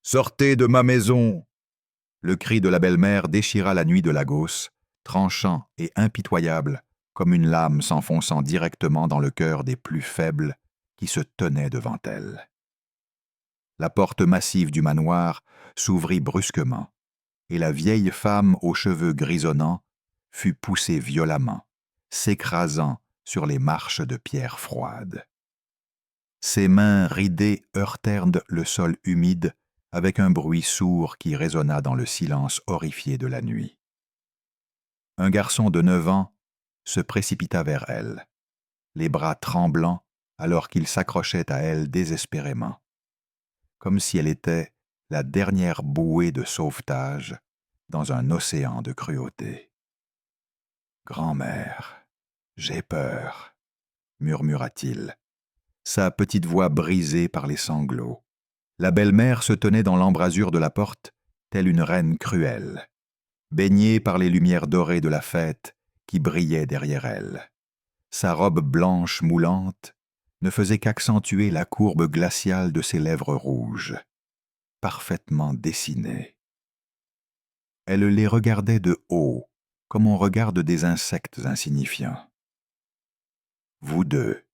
Sortez de ma maison !» Le cri de la belle-mère déchira la nuit de Lagos, tranchant et impitoyable, comme une lame s'enfonçant directement dans le cœur des plus faibles qui se tenaient devant elle. La porte massive du manoir s'ouvrit brusquement, et la vieille femme aux cheveux grisonnants fut poussée violemment, s'écrasant sur les marches de pierre froide. Ses mains ridées heurtèrent le sol humide avec un bruit sourd qui résonna dans le silence horrifié de la nuit. Un garçon de 9 ans se précipita vers elle, les bras tremblants alors qu'il s'accrochait à elle désespérément, comme si elle était la dernière bouée de sauvetage dans un océan de cruauté. « Grand-mère, j'ai peur », murmura-t-il, sa petite voix brisée par les sanglots. La belle-mère se tenait dans l'embrasure de la porte, telle une reine cruelle, baignée par les lumières dorées de la fête qui brillaient derrière elle. Sa robe blanche moulante ne faisait qu'accentuer la courbe glaciale de ses lèvres rouges, parfaitement dessinées. Elle les regardait de haut, comme on regarde des insectes insignifiants. « Vous deux,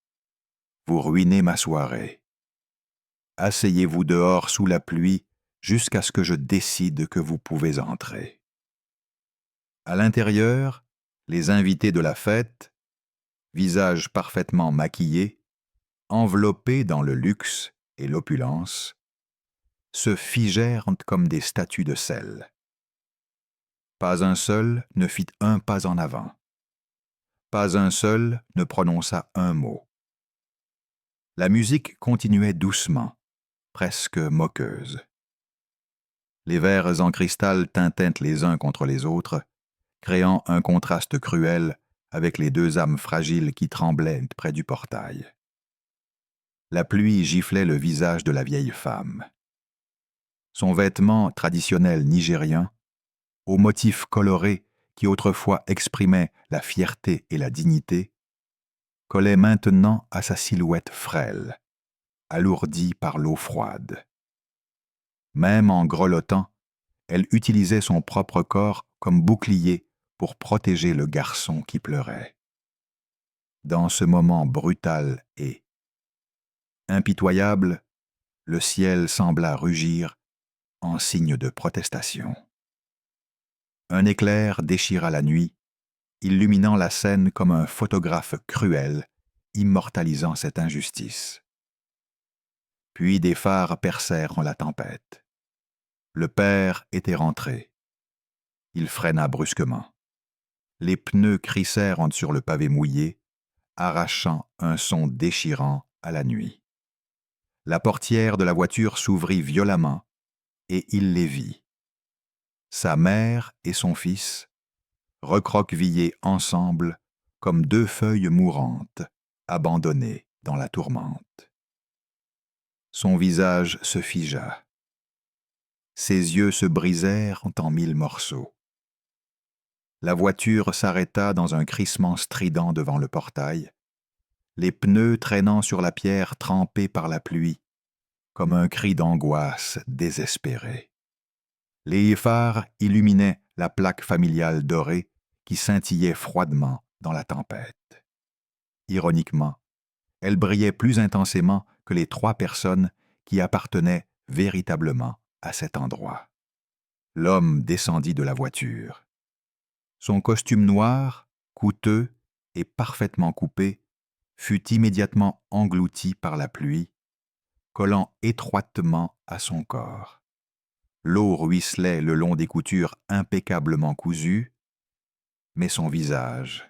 vous ruinez ma soirée. Asseyez-vous dehors sous la pluie jusqu'à ce que je décide que vous pouvez entrer. » À l'intérieur, les invités de la fête, visages parfaitement maquillés, enveloppés dans le luxe et l'opulence, se figèrent comme des statues de sel. Pas un seul ne fit un pas en avant. Pas un seul ne prononça un mot. La musique continuait doucement, presque moqueuse. Les verres en cristal tintaient les uns contre les autres, créant un contraste cruel avec les deux âmes fragiles qui tremblaient près du portail. La pluie giflait le visage de la vieille femme. Son vêtement traditionnel nigérian, aux motifs colorés qui autrefois exprimaient la fierté et la dignité, collait maintenant à sa silhouette frêle, alourdie par l'eau froide. Même en grelottant, elle utilisait son propre corps comme bouclier pour protéger le garçon qui pleurait. Dans ce moment brutal et impitoyable, le ciel sembla rugir en signe de protestation. Un éclair déchira la nuit, illuminant la scène comme un photographe cruel, immortalisant cette injustice. Puis des phares percèrent en la tempête. Le père était rentré. Il freina brusquement. Les pneus crissèrent sur le pavé mouillé, arrachant un son déchirant à la nuit. La portière de la voiture s'ouvrit violemment, et il les vit. Sa mère et son fils, recroquevillés ensemble comme deux feuilles mourantes, abandonnées dans la tourmente. Son visage se figea. Ses yeux se brisèrent en 1000 morceaux. La voiture s'arrêta dans un crissement strident devant le portail, les pneus traînant sur la pierre trempée par la pluie, comme un cri d'angoisse désespéré. Les phares illuminaient la plaque familiale dorée qui scintillait froidement dans la tempête. Ironiquement, elle brillait plus intensément que les 3 personnes qui appartenaient véritablement à cet endroit. L'homme descendit de la voiture. Son costume noir, coûteux et parfaitement coupé, fut immédiatement englouti par la pluie, collant étroitement à son corps. L'eau ruisselait le long des coutures impeccablement cousues, mais son visage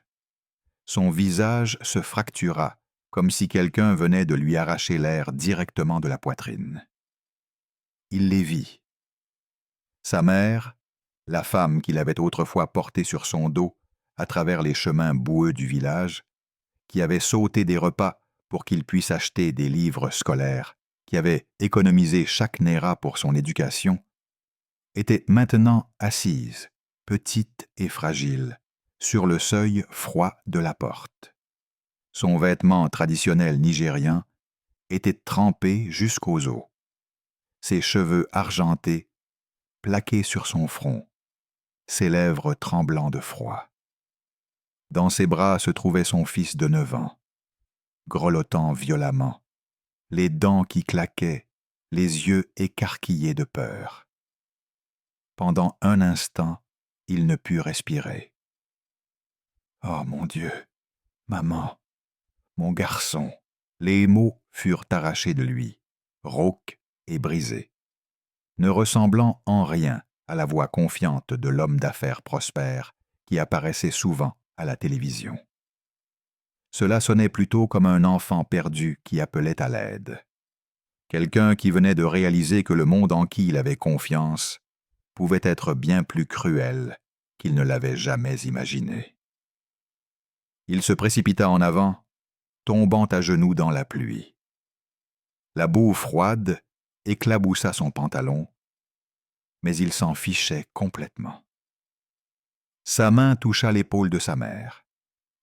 se fractura comme si quelqu'un venait de lui arracher l'air directement de la poitrine. Il les vit. Sa mère, la femme qu'il avait autrefois portée sur son dos à travers les chemins boueux du village, qui avait sauté des repas pour qu'il puisse acheter des livres scolaires, qui avait économisé chaque naira pour son éducation, était maintenant assise, petite et fragile, sur le seuil froid de la porte. Son vêtement traditionnel nigérian était trempé jusqu'aux os. ses cheveux argentés plaqués sur son front, ses lèvres tremblant de froid. Dans ses bras se trouvait son fils de 9 ans, grelottant violemment, les dents qui claquaient, les yeux écarquillés de peur. Pendant un instant, il ne put respirer. « Oh mon Dieu, maman, mon garçon !» Les mots furent arrachés de lui, rauques et brisés, ne ressemblant en rien à la voix confiante de l'homme d'affaires prospère qui apparaissait souvent à la télévision. Cela sonnait plutôt comme un enfant perdu qui appelait à l'aide. Quelqu'un qui venait de réaliser que le monde en qui il avait confiance pouvait être bien plus cruel qu'il ne l'avait jamais imaginé. Il se précipita en avant, tombant à genoux dans la pluie. La boue froide éclaboussa son pantalon, mais il s'en fichait complètement. Sa main toucha l'épaule de sa mère,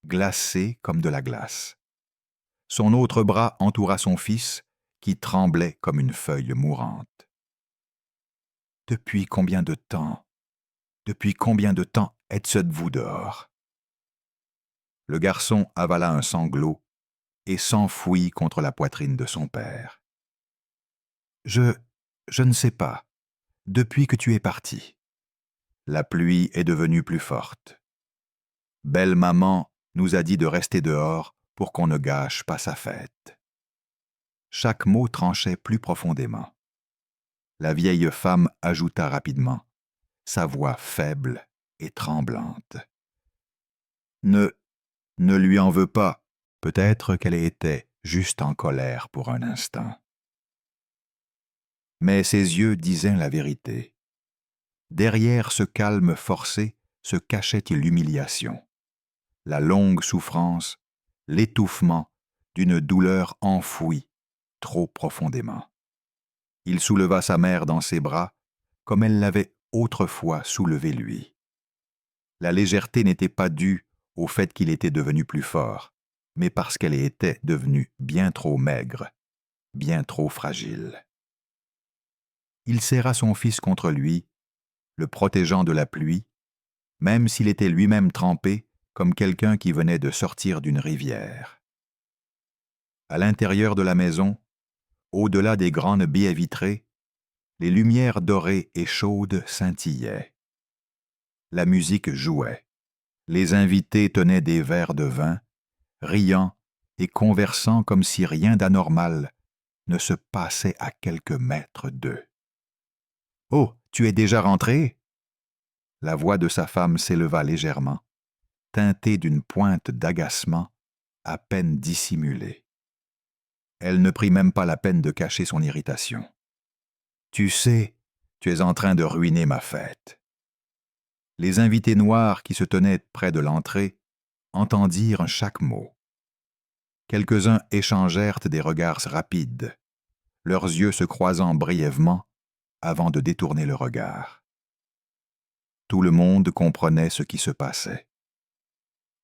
glacée comme de la glace. Son autre bras entoura son fils, qui tremblait comme une feuille mourante. « Depuis combien de temps êtes-vous dehors ?» Le garçon avala un sanglot et s'enfouit contre la poitrine de son père. « Je ne sais pas, depuis que tu es parti. » La pluie est devenue plus forte. Belle maman nous a dit de rester dehors pour qu'on ne gâche pas sa fête. Chaque mot tranchait plus profondément. La vieille femme ajouta rapidement, sa voix faible et tremblante. Ne lui en veux pas. Peut-être qu'elle était juste en colère pour un instant. Mais ses yeux disaient la vérité. Derrière ce calme forcé se cachait l'humiliation, la longue souffrance, l'étouffement d'une douleur enfouie trop profondément. Il souleva sa mère dans ses bras comme elle l'avait autrefois soulevé lui. La légèreté n'était pas due au fait qu'il était devenu plus fort, mais parce qu'elle était devenue bien trop maigre, bien trop fragile. Il serra son fils contre lui, le protégeant de la pluie, même s'il était lui-même trempé comme quelqu'un qui venait de sortir d'une rivière. À l'intérieur de la maison, au-delà des grandes baies vitrées, les lumières dorées et chaudes scintillaient. La musique jouait. Les invités tenaient des verres de vin, riant et conversant comme si rien d'anormal ne se passait à quelques mètres d'eux. « Oh, tu es déjà rentré ?» La voix de sa femme s'éleva légèrement, teintée d'une pointe d'agacement à peine dissimulée. Elle ne prit même pas la peine de cacher son irritation. « Tu sais, tu es en train de ruiner ma fête. » Les invités noirs qui se tenaient près de l'entrée entendirent chaque mot. Quelques-uns échangèrent des regards rapides, leurs yeux se croisant brièvement avant de détourner le regard. Tout le monde comprenait ce qui se passait.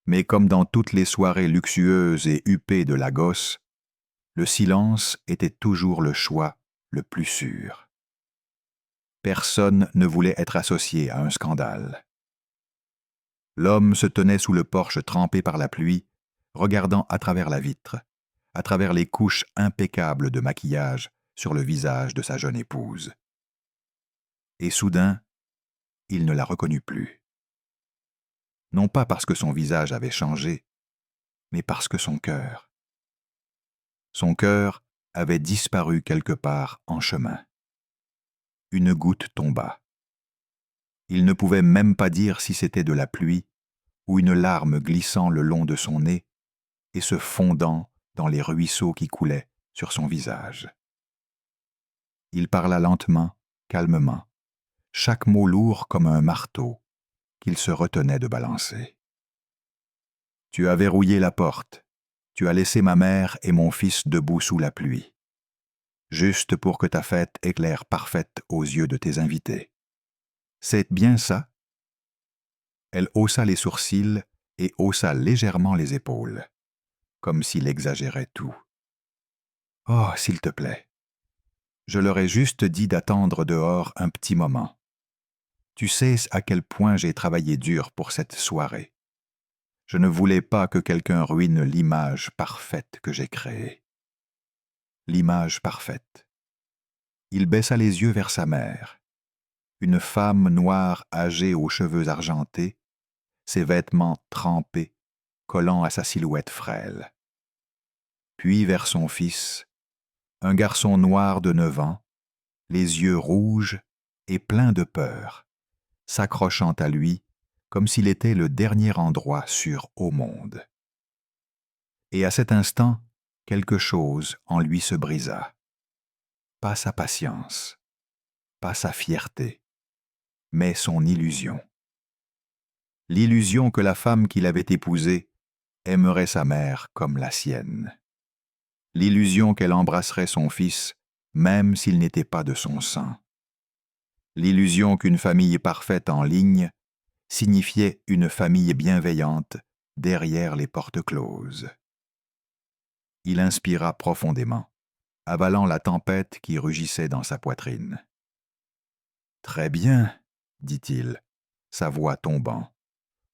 Mais comme dans toutes les soirées luxueuses et huppées de Lagos, le silence était toujours le choix le plus sûr. Personne ne voulait être associé à un scandale. L'homme se tenait sous le porche trempé par la pluie, regardant à travers la vitre, à travers les couches impeccables de maquillage sur le visage de sa jeune épouse. Et soudain, il ne la reconnut plus. Non pas parce que son visage avait changé, mais parce que son cœur avait disparu quelque part en chemin. Une goutte tomba. Il ne pouvait même pas dire si c'était de la pluie ou une larme glissant le long de son nez et se fondant dans les ruisseaux qui coulaient sur son visage. Il parla lentement, calmement, chaque mot lourd comme un marteau qu'il se retenait de balancer. « Tu as verrouillé la porte. Tu as laissé ma mère et mon fils debout sous la pluie, juste pour que ta fête ait l'air parfaite aux yeux de tes invités. C'est bien ça ?» Elle haussa les sourcils et haussa légèrement les épaules, comme s'il exagérait tout. « Oh, s'il te plaît, Je leur ai juste dit d'attendre dehors un petit moment. Tu sais à quel point j'ai travaillé dur pour cette soirée. Je ne voulais pas que quelqu'un ruine l'image parfaite que j'ai créée. L'image parfaite. Il baissa les yeux vers sa mère. Une femme noire âgée aux cheveux argentés, ses vêtements trempés, collant à sa silhouette frêle. Puis vers son fils, un garçon noir de 9 ans, les yeux rouges et pleins de peur, s'accrochant à lui comme s'il était le dernier endroit sûr au monde. Et à cet instant, quelque chose en lui se brisa. Pas sa patience, pas sa fierté, mais son illusion. L'illusion que la femme qu'il avait épousée aimerait sa mère comme la sienne. L'illusion qu'elle embrasserait son fils même s'il n'était pas de son sang. L'illusion qu'une famille parfaite en ligne signifiait une famille bienveillante derrière les portes closes. Il inspira profondément, avalant la tempête qui rugissait dans sa poitrine. « Très bien, » dit-il, sa voix tombant,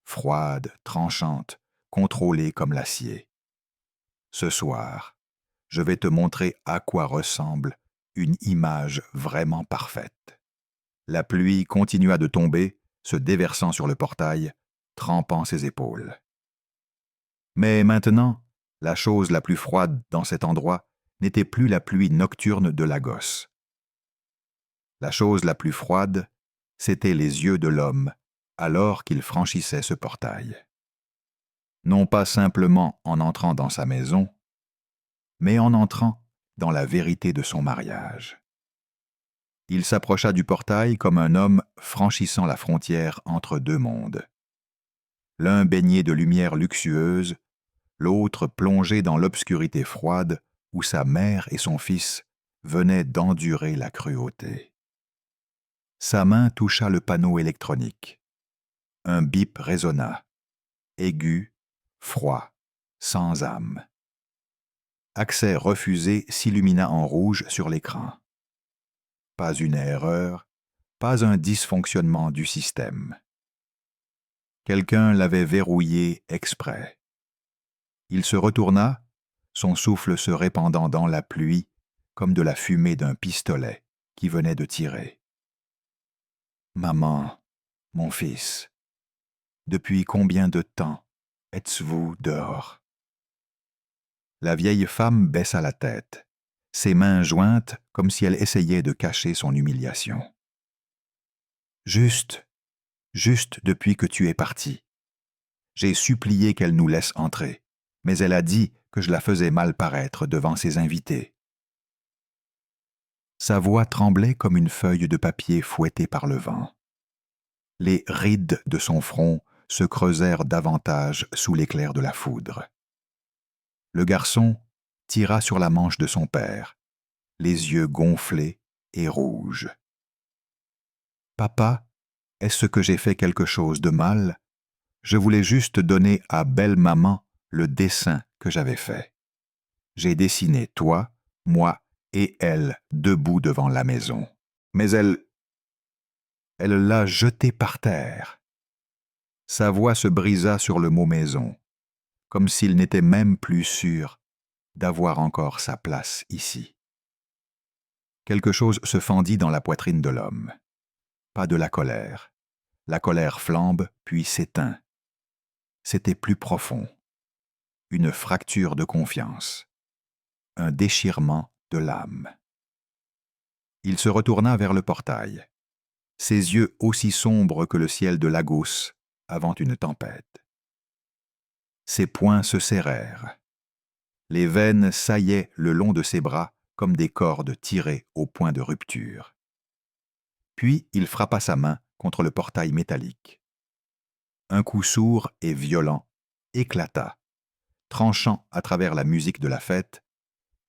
froide, tranchante, contrôlée comme l'acier. « Ce soir, je vais te montrer à quoi ressemble une image vraiment parfaite. » La pluie continua de tomber, se déversant sur le portail, trempant ses épaules. Mais maintenant, la chose la plus froide dans cet endroit n'était plus la pluie nocturne de Lagos. La chose la plus froide, c'étaient les yeux de l'homme alors qu'il franchissait ce portail. Non pas simplement en entrant dans sa maison, mais en entrant dans la vérité de son mariage. Il s'approcha du portail comme un homme franchissant la frontière entre deux mondes. L'un baigné de lumière luxueuse, l'autre plongé dans l'obscurité froide où sa mère et son fils venaient d'endurer la cruauté. Sa main toucha le panneau électronique. Un bip résonna, aigu, froid, sans âme. Accès refusé s'illumina en rouge sur l'écran. Pas une erreur, pas un dysfonctionnement du système. Quelqu'un l'avait verrouillé exprès. Il se retourna, son souffle se répandant dans la pluie comme de la fumée d'un pistolet qui venait de tirer. « Maman, mon fils, depuis combien de temps êtes-vous dehors ?» La vieille femme baissa la tête, ses mains jointes comme si elle essayait de cacher son humiliation. « Juste depuis que tu es parti. J'ai supplié qu'elle nous laisse entrer, mais elle a dit que je la faisais mal paraître devant ses invités. » Sa voix tremblait comme une feuille de papier fouettée par le vent. Les rides de son front se creusèrent davantage sous l'éclair de la foudre. Le garçon tira sur la manche de son père, les yeux gonflés et rouges. « Papa, est-ce que j'ai fait quelque chose de mal? Je voulais juste donner à belle-maman le dessin que j'avais fait. J'ai dessiné toi, moi et elle debout devant la maison. Mais elle l'a jeté par terre. » Sa voix se brisa sur le mot maison, comme s'il n'était même plus sûr d'avoir encore sa place ici. Quelque chose se fendit dans la poitrine de l'homme. Pas de la colère. La colère flambe, puis s'éteint. C'était plus profond. Une fracture de confiance. Un déchirement de l'âme. Il se retourna vers le portail, ses yeux aussi sombres que le ciel de Lagos avant une tempête. Ses poings se serrèrent. Les veines saillaient le long de ses bras comme des cordes tirées au point de rupture. Puis il frappa sa main contre le portail métallique. Un coup sourd et violent éclata, tranchant à travers la musique de la fête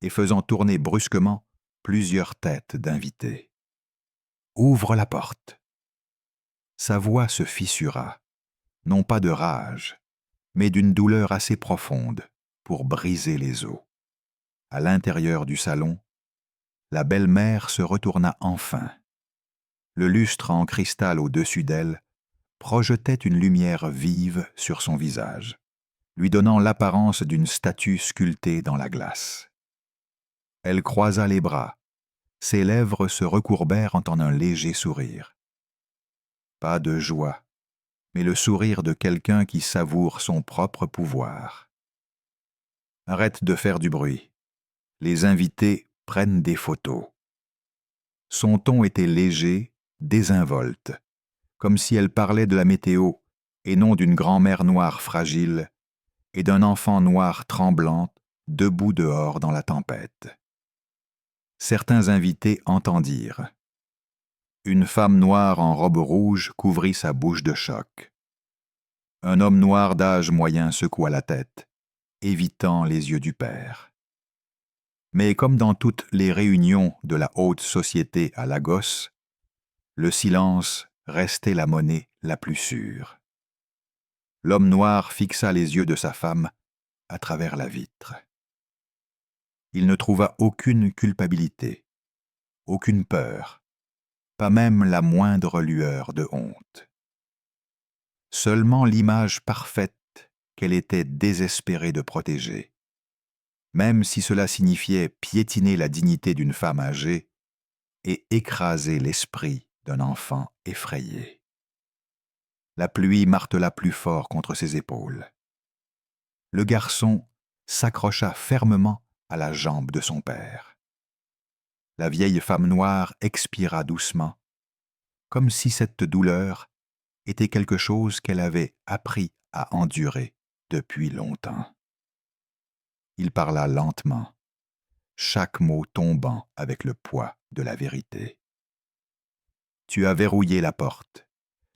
et faisant tourner brusquement plusieurs têtes d'invités. « Ouvre la porte !» Sa voix se fissura, non pas de rage, mais d'une douleur assez profonde pour briser les os. À l'intérieur du salon, la belle-mère se retourna enfin. Le lustre en cristal au-dessus d'elle projetait une lumière vive sur son visage, lui donnant l'apparence d'une statue sculptée dans la glace. Elle croisa les bras, ses lèvres se recourbèrent en un léger sourire. Pas de joie, mais le sourire de quelqu'un qui savoure son propre pouvoir. Arrête de faire du bruit. Les invités prennent des photos. Son ton était léger, désinvolte, comme si elle parlait de la météo et non d'une grand-mère noire fragile et d'un enfant noir tremblant debout dehors dans la tempête. Certains invités entendirent. Une femme noire en robe rouge couvrit sa bouche de choc. Un homme noir d'âge moyen secoua la tête, évitant les yeux du père. Mais comme dans toutes les réunions de la haute société à Lagos, le silence restait la monnaie la plus sûre. L'homme noir fixa les yeux de sa femme à travers la vitre. Il ne trouva aucune culpabilité, aucune peur, pas même la moindre lueur de honte. Seulement l'image parfaite qu'elle était désespérée de protéger, même si cela signifiait piétiner la dignité d'une femme âgée et écraser l'esprit d'un enfant effrayé. La pluie martela plus fort contre ses épaules. Le garçon s'accrocha fermement à la jambe de son père. La vieille femme noire expira doucement, comme si cette douleur était quelque chose qu'elle avait appris à endurer depuis longtemps. Il parla lentement, chaque mot tombant avec le poids de la vérité. « Tu as verrouillé la porte.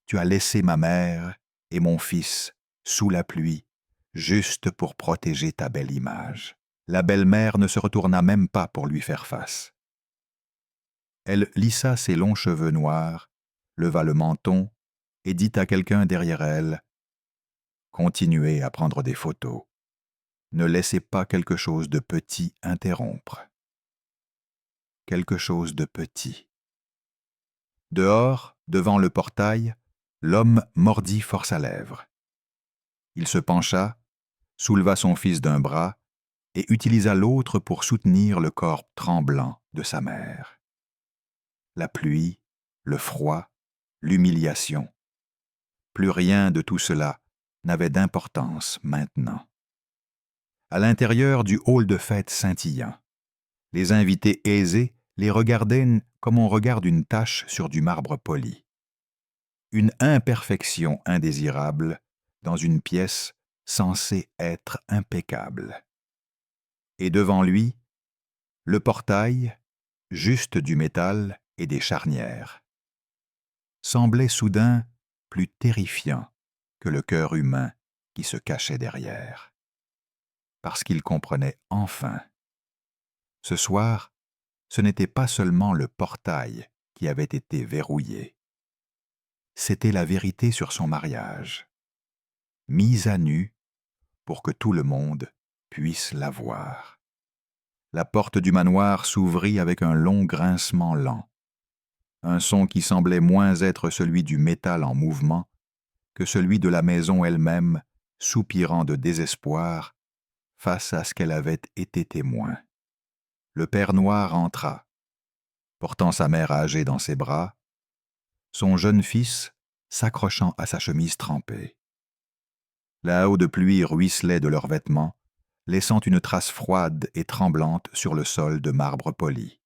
Tu as laissé ma mère et mon fils sous la pluie, juste pour protéger ta belle image. » La belle-mère ne se retourna même pas pour lui faire face. Elle lissa ses longs cheveux noirs, leva le menton et dit à quelqu'un derrière elle « Continuez à prendre des photos. Ne laissez pas quelque chose de petit interrompre. » Quelque chose de petit. Dehors, devant le portail, l'homme mordit fort sa lèvre. Il se pencha, souleva son fils d'un bras et utilisa l'autre pour soutenir le corps tremblant de sa mère. La pluie, le froid, l'humiliation. Plus rien de tout cela n'avait d'importance maintenant. À l'intérieur du hall de fête scintillant, les invités aisés les regardaient comme on regarde une tache sur du marbre poli. Une imperfection indésirable dans une pièce censée être impeccable. Et devant lui, le portail, juste du métal et des charnières, semblait soudain plus terrifiant que le cœur humain qui se cachait derrière. Parce qu'il comprenait enfin. Ce soir, ce n'était pas seulement le portail qui avait été verrouillé. C'était la vérité sur son mariage, mise à nu pour que tout le monde puisse la voir. La porte du manoir s'ouvrit avec un long grincement lent, un son qui semblait moins être celui du métal en mouvement que celui de la maison elle-même soupirant de désespoir face à ce qu'elle avait été témoin. Le père noir entra, portant sa mère âgée dans ses bras, son jeune fils s'accrochant à sa chemise trempée. La eau de pluie ruisselait de leurs vêtements, laissant une trace froide et tremblante sur le sol de marbre poli.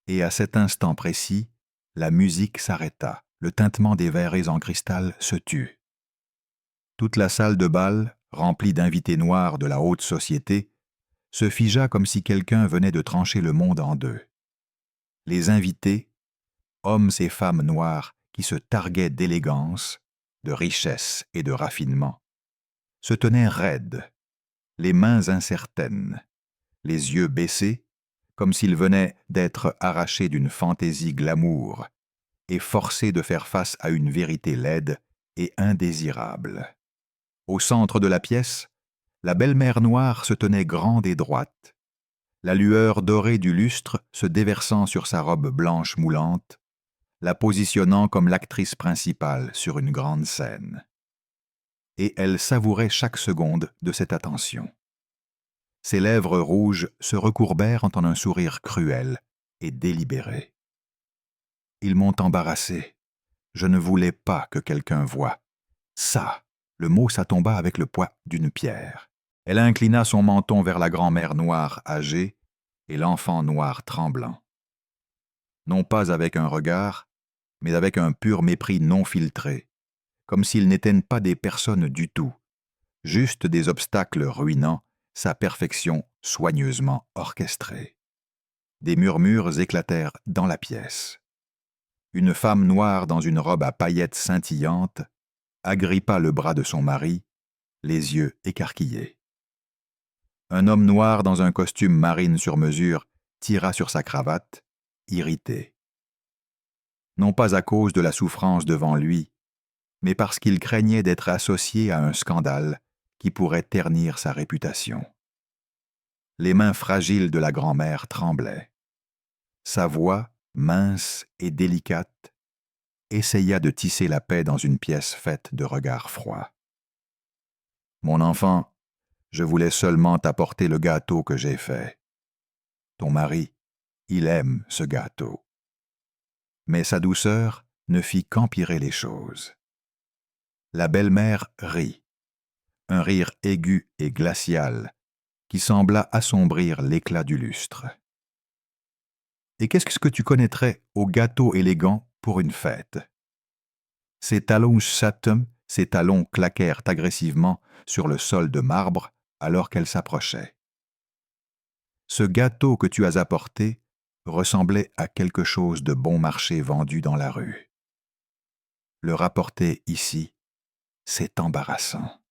Et à cet instant précis, la musique s'arrêta, le tintement des verres en cristal se tut. Toute la salle de bal, remplie d'invités noirs de la haute société, se figea comme si quelqu'un venait de trancher le monde en deux. Les invités, hommes et femmes noirs qui se targuaient d'élégance, de richesse et de raffinement, se tenaient raides, les mains incertaines, les yeux baissés, comme s'ils venaient d'être arrachés d'une fantaisie glamour et forcés de faire face à une vérité laide et indésirable. Au centre de la pièce, la belle-mère noire se tenait grande et droite, la lueur dorée du lustre se déversant sur sa robe blanche moulante, la positionnant comme l'actrice principale sur une grande scène. Et elle savourait chaque seconde de cette attention. Ses lèvres rouges se recourbèrent en un sourire cruel et délibéré. Ils m'ont embarrassé. Je ne voulais pas que quelqu'un voie. Ça, le mot s'atomba avec le poids d'une pierre. Elle inclina son menton vers la grand-mère noire âgée et l'enfant noir tremblant. Non pas avec un regard, mais avec un pur mépris non filtré, comme s'ils n'étaient pas des personnes du tout, juste des obstacles ruinant sa perfection soigneusement orchestrée. Des murmures éclatèrent dans la pièce. Une femme noire dans une robe à paillettes scintillantes agrippa le bras de son mari, les yeux écarquillés. Un homme noir dans un costume marine sur mesure tira sur sa cravate, irrité. Non pas à cause de la souffrance devant lui, mais parce qu'il craignait d'être associé à un scandale qui pourrait ternir sa réputation. Les mains fragiles de la grand-mère tremblaient. Sa voix, mince et délicate, essaya de tisser la paix dans une pièce faite de regards froids. « Mon enfant, je voulais seulement t'apporter le gâteau que j'ai fait. Ton mari, il aime ce gâteau. » Mais sa douceur ne fit qu'empirer les choses. La belle-mère rit, un rire aigu et glacial qui sembla assombrir l'éclat du lustre. « Et qu'est-ce que tu connaîtrais au gâteau élégant pour une fête ?» Ses talons châtains, ses talons claquèrent agressivement sur le sol de marbre alors qu'elle s'approchait. Ce gâteau que tu as apporté ressemblait à quelque chose de bon marché vendu dans la rue. Le rapporter ici, c'est embarrassant.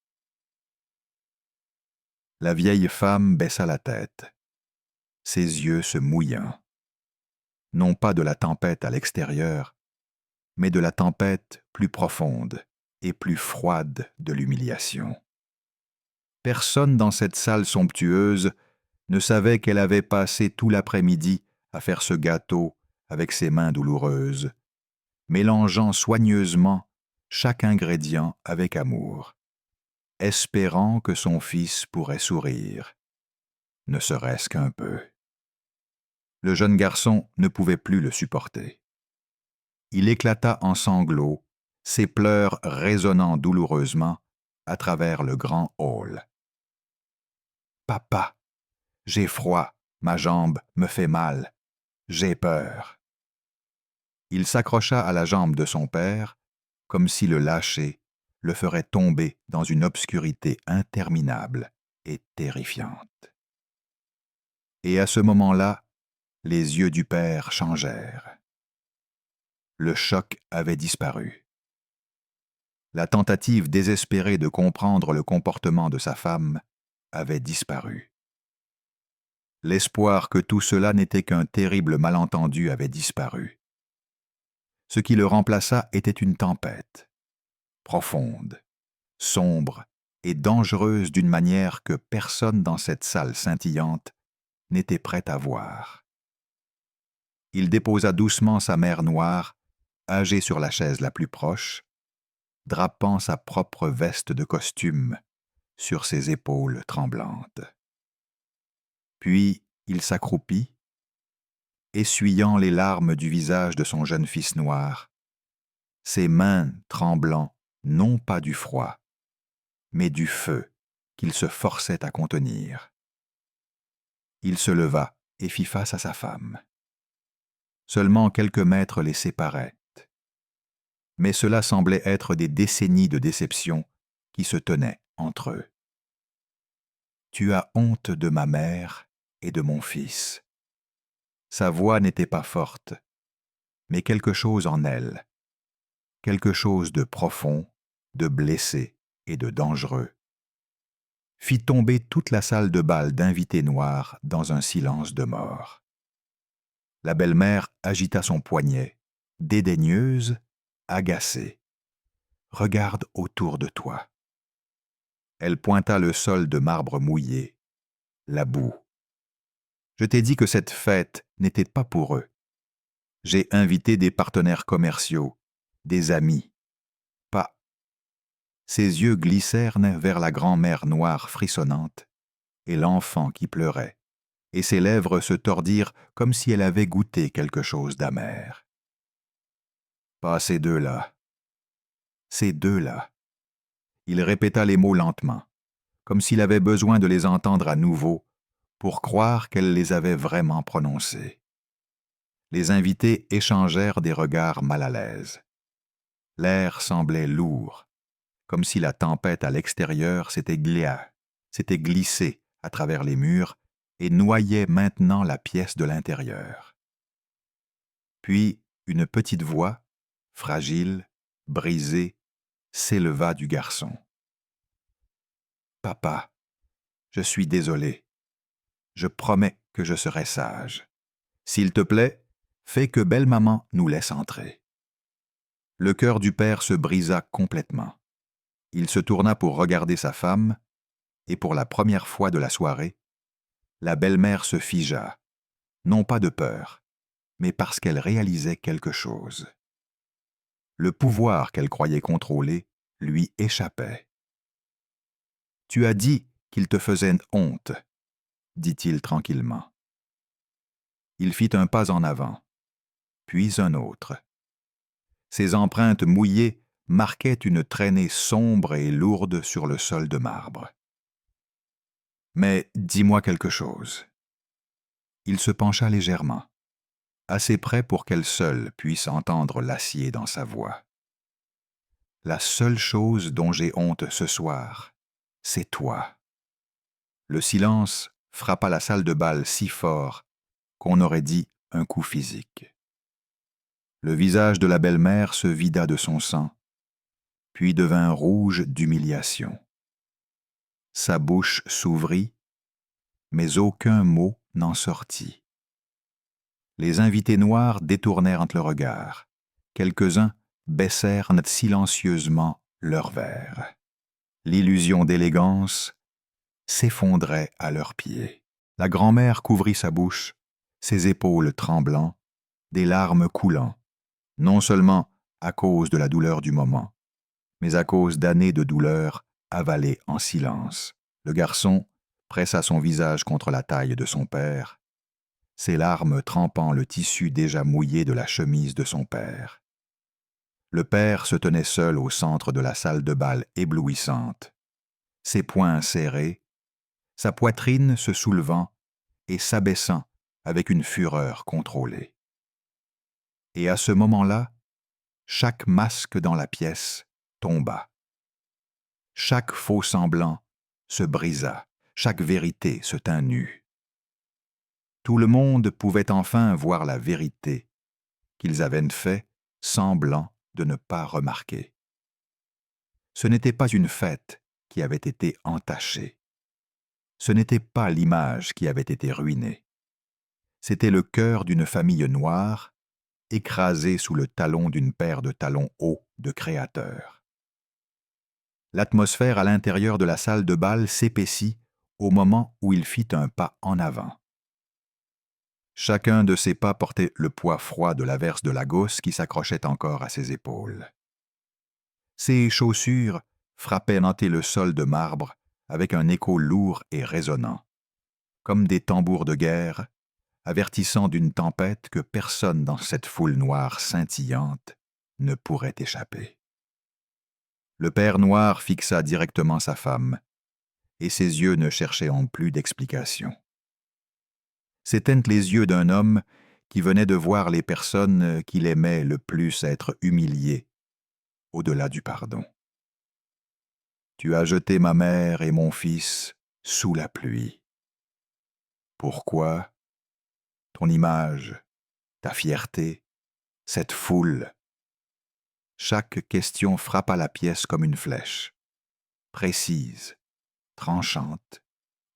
La vieille femme baissa la tête, ses yeux se mouillant. Non pas de la tempête à l'extérieur, mais de la tempête plus profonde et plus froide de l'humiliation. Personne dans cette salle somptueuse ne savait qu'elle avait passé tout l'après-midi à faire ce gâteau avec ses mains douloureuses, mélangeant soigneusement chaque ingrédient avec amour, espérant que son fils pourrait sourire, ne serait-ce qu'un peu. Le jeune garçon ne pouvait plus le supporter. Il éclata en sanglots, ses pleurs résonnant douloureusement à travers le grand hall. « Papa, j'ai froid, ma jambe me fait mal, j'ai peur. » Il s'accrocha à la jambe de son père, comme si le lâcher le ferait tomber dans une obscurité interminable et terrifiante. Et à ce moment-là, les yeux du père changèrent. Le choc avait disparu. La tentative désespérée de comprendre le comportement de sa femme avait disparu. L'espoir que tout cela n'était qu'un terrible malentendu avait disparu. Ce qui le remplaça était une tempête, profonde, sombre et dangereuse d'une manière que personne dans cette salle scintillante n'était prêt à voir. Il déposa doucement sa mère noire, âgée sur la chaise la plus proche, drapant sa propre veste de costume sur ses épaules tremblantes. Puis il s'accroupit, essuyant les larmes du visage de son jeune fils noir, ses mains tremblant non pas du froid, mais du feu qu'il se forçait à contenir. Il se leva et fit face à sa femme. Seulement quelques mètres les séparaient, mais cela semblait être des décennies de déception qui se tenaient entre eux. « Tu as honte de ma mère et de mon fils. » Sa voix n'était pas forte, mais quelque chose en elle, quelque chose de profond, de blessé et de dangereux, fit tomber toute la salle de bal d'invités noirs dans un silence de mort. La belle-mère agita son poignet, dédaigneuse, agacée. « Regarde autour de toi. » Elle pointa le sol de marbre mouillé, la boue. Je t'ai dit que cette fête n'était pas pour eux. J'ai invité des partenaires commerciaux, des amis. Pas. » Ses yeux glissèrent vers la grand-mère noire frissonnante et l'enfant qui pleurait, et ses lèvres se tordirent comme si elle avait goûté quelque chose d'amer. « Pas ces deux-là. Ces deux-là. » Il répéta les mots lentement, comme s'il avait besoin de les entendre à nouveau pour croire qu'elle les avait vraiment prononcés. Les invités échangèrent des regards mal à l'aise. L'air semblait lourd, comme si la tempête à l'extérieur s'était glissée à travers les murs et noyait maintenant la pièce de l'intérieur. Puis une petite voix, fragile, brisée, s'éleva du garçon. « Papa, je suis désolé. Je promets que je serai sage. S'il te plaît, fais que belle-maman nous laisse entrer. » Le cœur du père se brisa complètement. Il se tourna pour regarder sa femme, et pour la première fois de la soirée, la belle-mère se figea, non pas de peur, mais parce qu'elle réalisait quelque chose. Le pouvoir qu'elle croyait contrôler lui échappait. « Tu as dit qu'il te faisait honte, » dit-il tranquillement. Il fit un pas en avant, puis un autre. Ses empreintes mouillées marquaient une traînée sombre et lourde sur le sol de marbre. « Mais dis-moi quelque chose. » Il se pencha légèrement, assez près pour qu'elle seule puisse entendre l'acier dans sa voix. « La seule chose dont j'ai honte ce soir, c'est toi. » Le silence frappa la salle de bal si fort qu'on aurait dit un coup physique. Le visage de la belle-mère se vida de son sang, puis devint rouge d'humiliation. Sa bouche s'ouvrit, mais aucun mot n'en sortit. Les invités noirs détournèrent le regard. Quelques-uns baissèrent silencieusement leurs verres. L'illusion d'élégance s'effondrait à leurs pieds. La grand-mère couvrit sa bouche, ses épaules tremblant, des larmes coulant, non seulement à cause de la douleur du moment, mais à cause d'années de douleur avalées en silence. Le garçon pressa son visage contre la taille de son père, ses larmes trempant le tissu déjà mouillé de la chemise de son père. Le père se tenait seul au centre de la salle de bal éblouissante, ses poings serrés, sa poitrine se soulevant et s'abaissant avec une fureur contrôlée. Et à ce moment-là, chaque masque dans la pièce tomba. Chaque faux semblant se brisa, chaque vérité se tint nue. Tout le monde pouvait enfin voir la vérité qu'ils avaient fait semblant de ne pas remarquer. Ce n'était pas une fête qui avait été entachée. Ce n'était pas l'image qui avait été ruinée. C'était le cœur d'une famille noire, écrasé sous le talon d'une paire de talons hauts de créateur. L'atmosphère à l'intérieur de la salle de bal s'épaissit au moment où il fit un pas en avant. Chacun de ses pas portait le poids froid de l'averse de Lagos qui s'accrochait encore à ses épaules. Ses chaussures frappaient le sol de marbre avec un écho lourd et résonnant, comme des tambours de guerre, avertissant d'une tempête que personne dans cette foule noire scintillante ne pourrait échapper. Le père noir fixa directement sa femme, et ses yeux ne cherchaient en plus d'explication. C'étaient les yeux d'un homme qui venait de voir les personnes qu'il aimait le plus être humiliées, au-delà du pardon. « Tu as jeté ma mère et mon fils sous la pluie. Pourquoi ? Ton image, ta fierté, cette foule. » Chaque question frappa la pièce comme une flèche, précise, tranchante,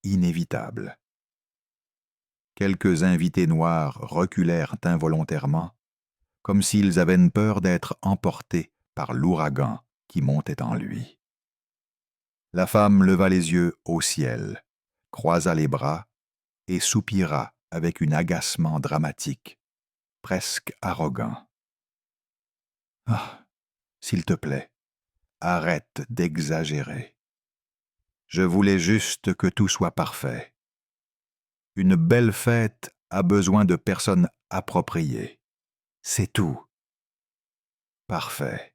inévitable. Quelques invités noirs reculèrent involontairement, comme s'ils avaient peur d'être emportés par l'ouragan qui montait en lui. La femme leva les yeux au ciel, croisa les bras et soupira avec un agacement dramatique, presque arrogant. « Ah, s'il te plaît, arrête d'exagérer. Je voulais juste que tout soit parfait. Une belle fête a besoin de personnes appropriées. C'est tout. » Parfait.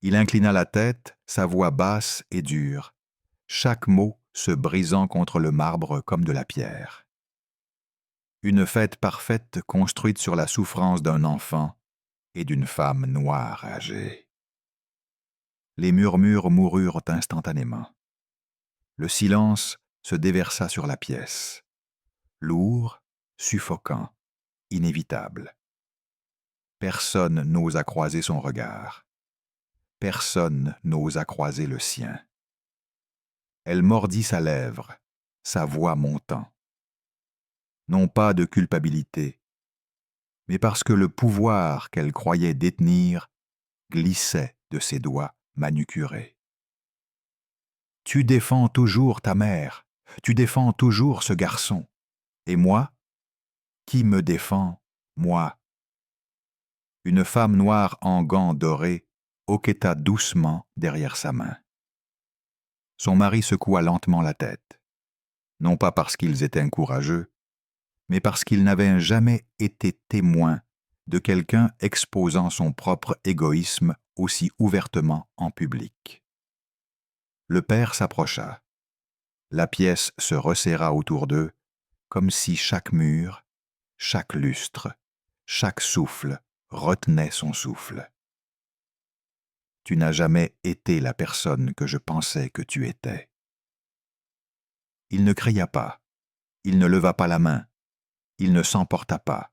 Il inclina la tête, sa voix basse et dure, chaque mot se brisant contre le marbre comme de la pierre. Une fête parfaite construite sur la souffrance d'un enfant et d'une femme noire âgée. Les murmures moururent instantanément. Le silence se déversa sur la pièce, lourd, suffocant, inévitable. Personne n'osa croiser son regard. Personne n'osa croiser le sien. Elle mordit sa lèvre, sa voix montant. Non pas de culpabilité, mais parce que le pouvoir qu'elle croyait détenir glissait de ses doigts manucurés. « Tu défends toujours ta mère, tu défends toujours ce garçon. Et moi? Qui me défend, moi ?» Une femme noire en gants dorés hoqueta doucement derrière sa main. Son mari secoua lentement la tête, non pas parce qu'ils étaient courageux, mais parce qu'ils n'avaient jamais été témoins de quelqu'un exposant son propre égoïsme aussi ouvertement en public. Le père s'approcha. La pièce se resserra autour d'eux, comme si chaque mur, chaque lustre, chaque souffle retenait son souffle. « Tu n'as jamais été la personne que je pensais que tu étais. » Il ne cria pas, il ne leva pas la main, il ne s'emporta pas,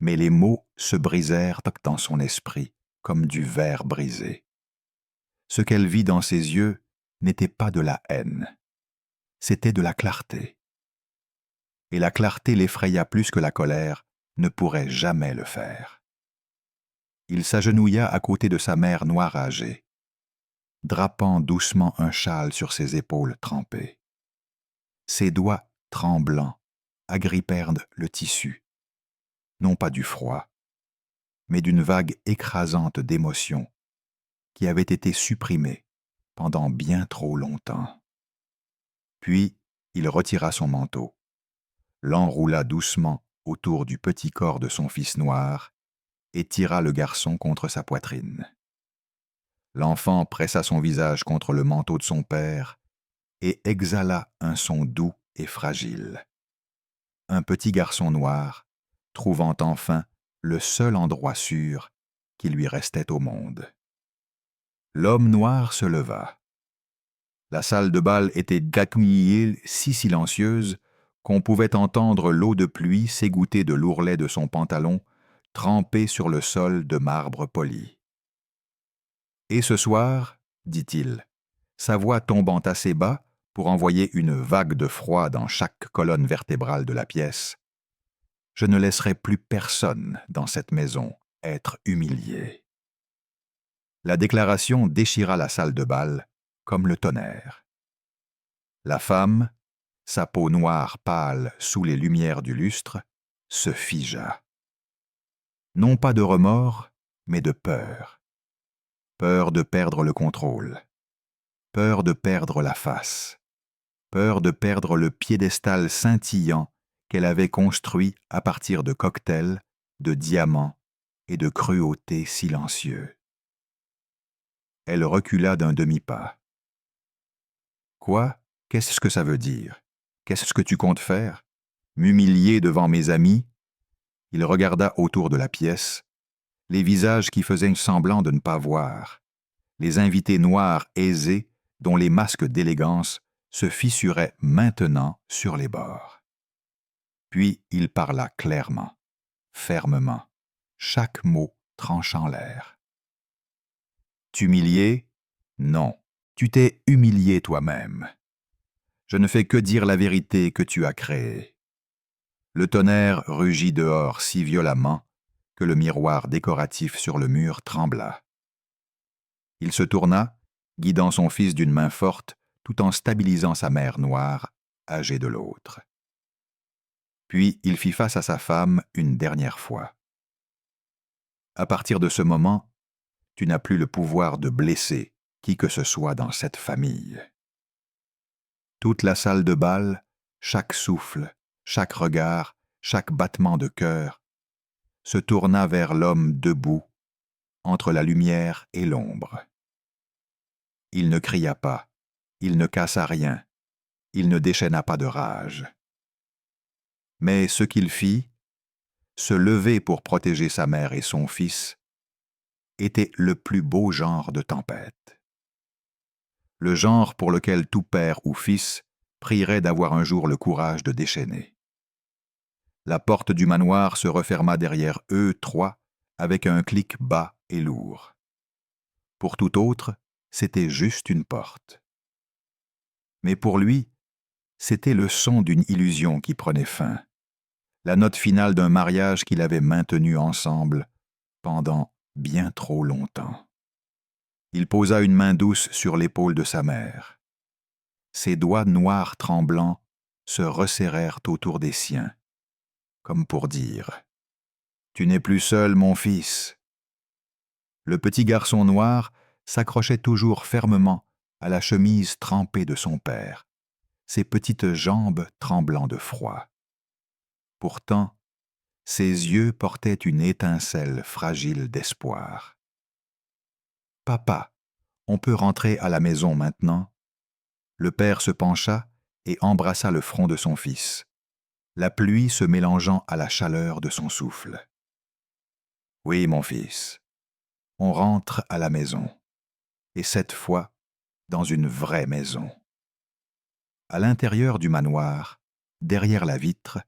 mais les mots se brisèrent dans son esprit comme du verre brisé. Ce qu'elle vit dans ses yeux n'était pas de la haine, c'était de la clarté. Et la clarté l'effraya plus que la colère ne pourrait jamais le faire. Il s'agenouilla à côté de sa mère noire âgée, drapant doucement un châle sur ses épaules trempées. Ses doigts tremblants agrippèrent le tissu, non pas du froid, mais d'une vague écrasante d'émotion qui avait été supprimée pendant bien trop longtemps. Puis il retira son manteau, l'enroula doucement autour du petit corps de son fils noir et tira le garçon contre sa poitrine. L'enfant pressa son visage contre le manteau de son père et exhala un son doux et fragile. Un petit garçon noir, trouvant enfin le seul endroit sûr qui lui restait au monde. L'homme noir se leva. La salle de bal était si silencieuse qu'on pouvait entendre l'eau de pluie s'égoutter de l'ourlet de son pantalon trempé sur le sol de marbre poli. « Et ce soir, dit-il, sa voix tombant assez bas pour envoyer une vague de froid dans chaque colonne vertébrale de la pièce, je ne laisserai plus personne dans cette maison être humilié. » La déclaration déchira la salle de bal comme le tonnerre. La femme, sa peau noire pâle sous les lumières du lustre, se figea. Non pas de remords, mais de peur. Peur de perdre le contrôle. Peur de perdre la face. Peur de perdre le piédestal scintillant qu'elle avait construit à partir de cocktails, de diamants et de cruauté silencieux. Elle recula d'un demi-pas. « Quoi? Qu'est-ce que ça veut dire? Qu'est-ce que tu comptes faire? M'humilier devant mes amis? » Il regarda autour de la pièce, les visages qui faisaient semblant de ne pas voir, les invités noirs aisés dont les masques d'élégance se fissuraient maintenant sur les bords. Puis il parla clairement, fermement, chaque mot tranchant l'air. « T'humilier? Non, tu t'es humilié toi-même. Je ne fais que dire la vérité que tu as créée. » Le tonnerre rugit dehors si violemment que le miroir décoratif sur le mur trembla. Il se tourna, guidant son fils d'une main forte tout en stabilisant sa mère noire, âgée de l'autre. Puis il fit face à sa femme une dernière fois. À partir de ce moment, tu n'as plus le pouvoir de blesser qui que ce soit dans cette famille. Toute la salle de bal, chaque souffle, chaque regard, chaque battement de cœur, se tourna vers l'homme debout, entre la lumière et l'ombre. Il ne cria pas, il ne cassa rien, il ne déchaîna pas de rage. Mais ce qu'il fit, se lever pour protéger sa mère et son fils, était le plus beau genre de tempête. Le genre pour lequel tout père ou fils prierait d'avoir un jour le courage de déchaîner. La porte du manoir se referma derrière eux trois avec un clic bas et lourd. Pour tout autre, c'était juste une porte. Mais pour lui, c'était le son d'une illusion qui prenait fin, la note finale d'un mariage qu'il avait maintenu ensemble pendant bien trop longtemps. Il posa une main douce sur l'épaule de sa mère. Ses doigts noirs tremblants se resserrèrent autour des siens, comme pour dire « Tu n'es plus seul, mon fils ». Le petit garçon noir s'accrochait toujours fermement à la chemise trempée de son père, ses petites jambes tremblant de froid. Pourtant, ses yeux portaient une étincelle fragile d'espoir. « Papa, on peut rentrer à la maison maintenant ?» Le père se pencha et embrassa le front de son fils, la pluie se mélangeant à la chaleur de son souffle. « Oui, mon fils, on rentre à la maison, et cette fois, dans une vraie maison. » À l'intérieur du manoir, derrière la vitre,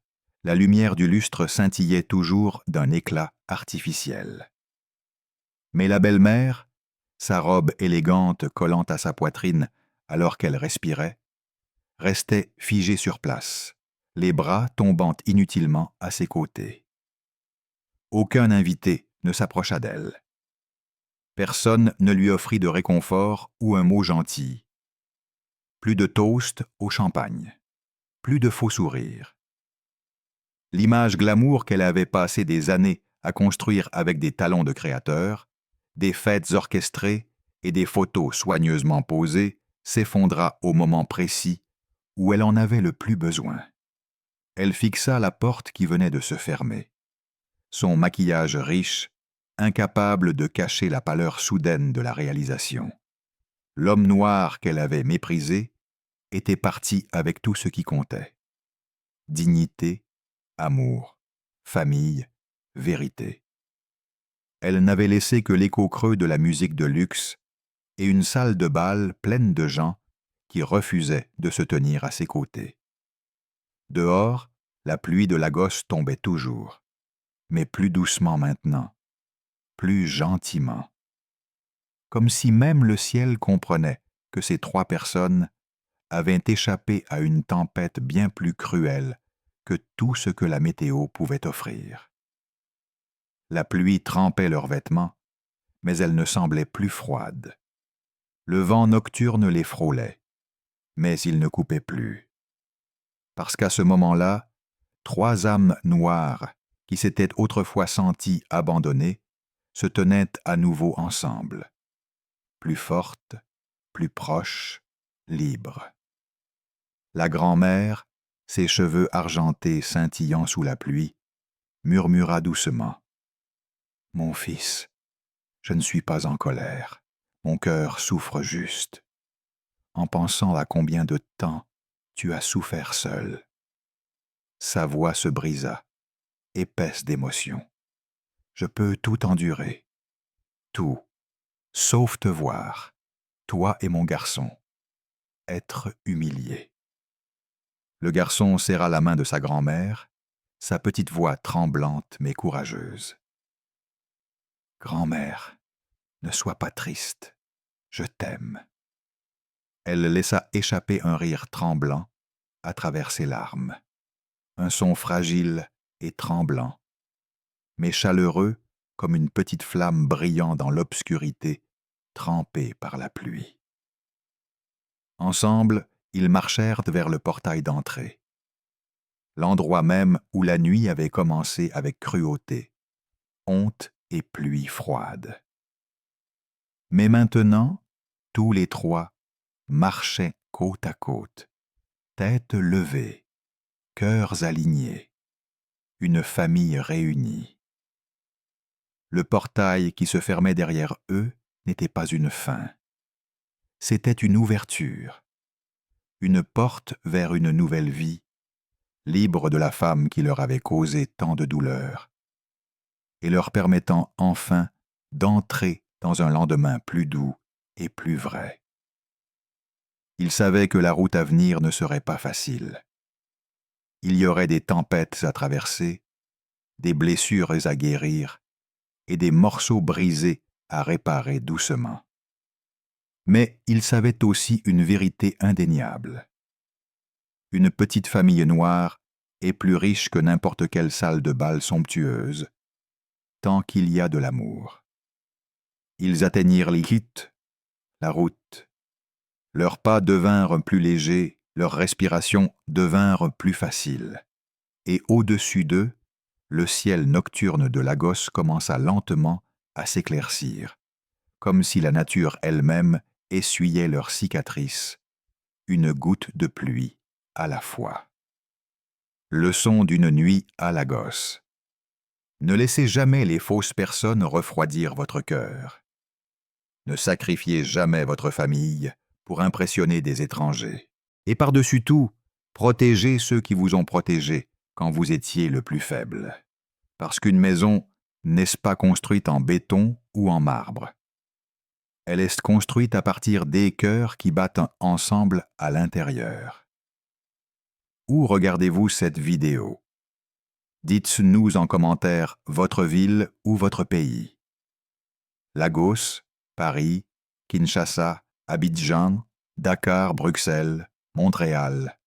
la lumière du lustre scintillait toujours d'un éclat artificiel. Mais la belle-mère, sa robe élégante collant à sa poitrine alors qu'elle respirait, restait figée sur place, les bras tombant inutilement à ses côtés. Aucun invité ne s'approcha d'elle. Personne ne lui offrit de réconfort ou un mot gentil. Plus de toast au champagne, plus de faux sourires. L'image glamour qu'elle avait passé des années à construire avec des talons de créateur, des fêtes orchestrées et des photos soigneusement posées, s'effondra au moment précis où elle en avait le plus besoin. Elle fixa la porte qui venait de se fermer. Son maquillage riche, incapable de cacher la pâleur soudaine de la réalisation. L'homme noir qu'elle avait méprisé était parti avec tout ce qui comptait. Dignité, amour, famille, vérité. Elle n'avait laissé que l'écho creux de la musique de luxe et une salle de bal pleine de gens qui refusaient de se tenir à ses côtés. Dehors, la pluie de Lagos tombait toujours, mais plus doucement maintenant, plus gentiment. Comme si même le ciel comprenait que ces trois personnes avaient échappé à une tempête bien plus cruelle que tout ce que la météo pouvait offrir. La pluie trempait leurs vêtements, mais elle ne semblait plus froide. Le vent nocturne les frôlait, mais il ne coupait plus. Parce qu'à ce moment-là, trois âmes noires qui s'étaient autrefois senties abandonnées se tenaient à nouveau ensemble, plus fortes, plus proches, libres. La grand-mère, ses cheveux argentés scintillant sous la pluie, murmura doucement « Mon fils, je ne suis pas en colère, mon cœur souffre juste, en pensant à combien de temps tu as souffert seul. » Sa voix se brisa, épaisse d'émotion. « Je peux tout endurer, tout, sauf te voir, toi et mon garçon, être humilié. » Le garçon serra la main de sa grand-mère, sa petite voix tremblante mais courageuse. « Grand-mère, ne sois pas triste, je t'aime. » Elle laissa échapper un rire tremblant à travers ses larmes, un son fragile et tremblant, mais chaleureux comme une petite flamme brillant dans l'obscurité, trempée par la pluie. Ensemble, ils marchèrent vers le portail d'entrée. l'endroit même où la nuit avait commencé avec cruauté, honte et pluie froide. Mais maintenant, tous les trois marchaient côte à côte, tête levée, cœurs alignés, une famille réunie. Le portail qui se fermait derrière eux n'était pas une fin. C'était une ouverture, une porte vers une nouvelle vie, libre de la femme qui leur avait causé tant de douleur, et leur permettant enfin d'entrer dans un lendemain plus doux et plus vrai. Ils savaient que la route à venir ne serait pas facile. Il y aurait des tempêtes à traverser, des blessures à guérir et des morceaux brisés à réparer doucement. Mais ils savaient aussi une vérité indéniable. Une petite famille noire est plus riche que n'importe quelle salle de bal somptueuse, tant qu'il y a de l'amour. Ils atteignirent l'Ikhit, la route. Leurs pas devinrent plus légers, leurs respirations devinrent plus faciles. Et au-dessus d'eux, le ciel nocturne de Lagos commença lentement à s'éclaircir, comme si la nature elle-même essuyait leurs cicatrices, une goutte de pluie à la fois. Leçon d'une nuit à Lagos. Ne laissez jamais les fausses personnes refroidir votre cœur. Ne sacrifiez jamais votre famille pour impressionner des étrangers. Et par-dessus tout, protégez ceux qui vous ont protégé quand vous étiez le plus faible. Parce qu'une maison n'est pas construite en béton ou en marbre. Elle est construite à partir des cœurs qui battent ensemble à l'intérieur. Où regardez-vous cette vidéo? Dites-nous en commentaire votre ville ou votre pays. Lagos, Paris, Kinshasa, Abidjan, Dakar, Bruxelles, Montréal.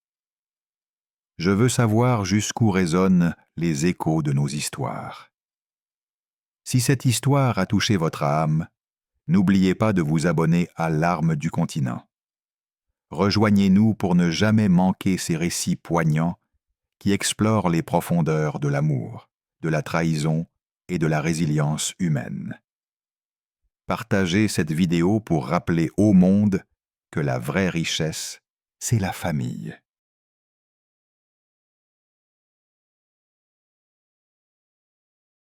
Je veux savoir jusqu'où résonnent les échos de nos histoires. Si cette histoire a touché votre âme, n'oubliez pas de vous abonner à Larmes du continent. Rejoignez-nous pour ne jamais manquer ces récits poignants qui explorent les profondeurs de l'amour, de la trahison et de la résilience humaine. Partagez cette vidéo pour rappeler au monde que la vraie richesse, c'est la famille.